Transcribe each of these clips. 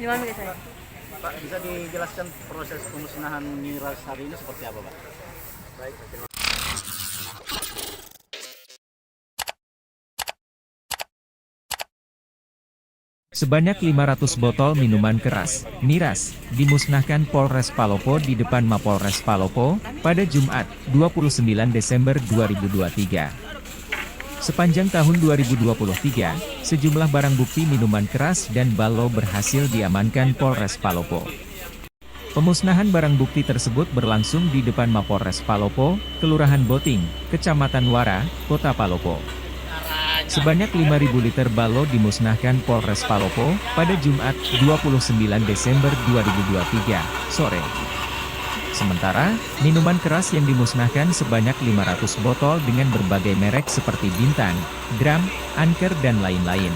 Gimana guys? Pak, bisa dijelaskan proses pemusnahan miras hari ini seperti apa, Pak? Baik, terima Sebanyak 500 botol minuman keras, miras, dimusnahkan Polres Palopo di depan Mapolres Palopo, pada Jumat, 29 Desember 2023. Sepanjang tahun 2023, sejumlah barang bukti minuman keras dan balo berhasil diamankan Polres Palopo. Pemusnahan barang bukti tersebut berlangsung di depan Mapolres Palopo, Kelurahan Boting, Kecamatan Wara, Kota Palopo. Sebanyak 5.000 liter balo dimusnahkan Polres Palopo, pada Jumat, 29 Desember 2023, sore. Sementara, minuman keras yang dimusnahkan sebanyak 500 botol dengan berbagai merek seperti Bintang, Dram, Anchor dan lain-lain.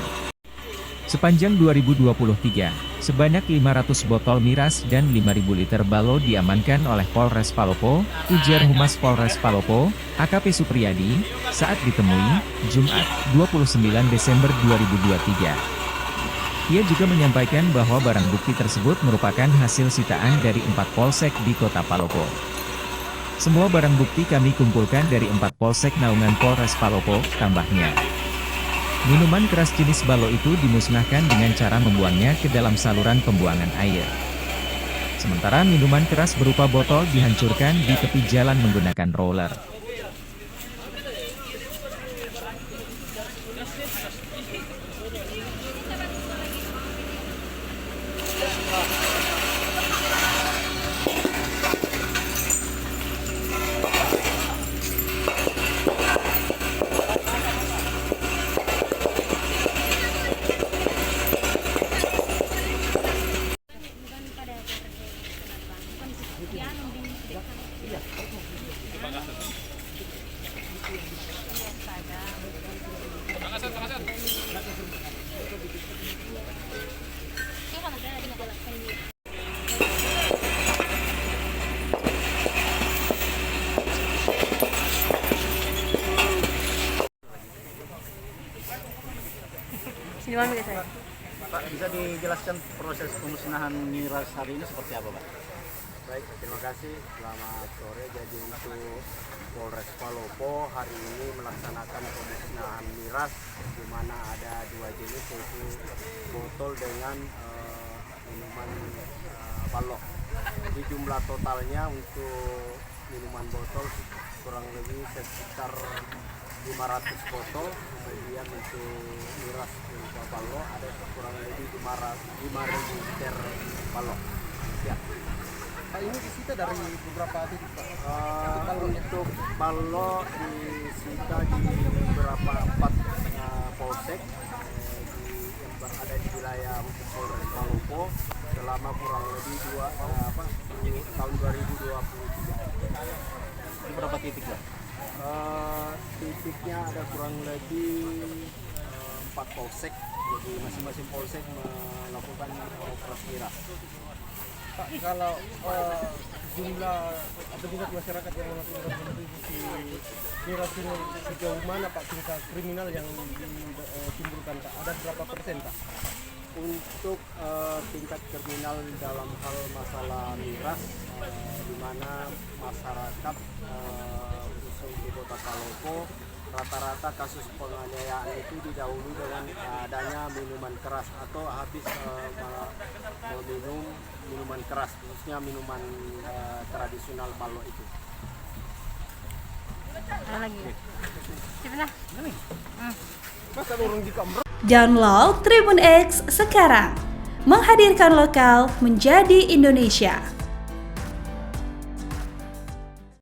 Sepanjang 2023, sebanyak 500 botol miras dan 5.000 liter balo diamankan oleh Polres Palopo, ujar Humas Polres Palopo, AKP Supriyadi, saat ditemui, Jumat, 29 Desember 2023. Ia juga menyampaikan bahwa barang bukti tersebut merupakan hasil sitaan dari 4 polsek di Kota Palopo. Semua barang bukti kami kumpulkan dari 4 polsek naungan Polres Palopo, tambahnya. Minuman keras jenis balo itu dimusnahkan dengan cara membuangnya ke dalam saluran pembuangan air. Sementara minuman keras berupa botol dihancurkan di tepi jalan menggunakan roller. Gimana guys? Pak, bisa dijelaskan proses pemusnahan miras hari ini seperti apa, Pak? Baik, terima kasih. Selamat sore. Jadi untuk Polres Palopo hari ini melaksanakan pemusnahan miras, di mana ada 2 jenis, yaitu botol dengan minuman balok. Jadi jumlah totalnya untuk minuman botol kurang lebih sekitar 500 botol, kemudian untuk miras berupa balok ada kurang lebih 5.000 liter balok. Ya. Pak, ini disita dari beberapa titik, Pak. Untuk balok disita di beberapa 4 polsek yang berada di wilayah Polres Palopo selama kurang lebih tahun 2023. Di berapa titik, Pak? Titiknya ada kurang lebih 4 polsek, jadi masing-masing polsek melakukan operasi miras. Pak, kalau jumlah atau tingkat masyarakat yang melakukan kontribusi miras ini sejauh mana, Pak, tingkat kriminal yang ditimbulkan, Pak? Ada berapa persen, Pak? Untuk tingkat kriminal dalam hal masalah miras, di mana masyarakat khusus di Kota Palopo rata-rata kasus penganiayaan itu didahului dengan adanya minuman keras atau habis meminum minuman keras, khususnya minuman tradisional balo itu. Ada lagi. Coba Download Tribun X sekarang, menghadirkan lokal menjadi Indonesia.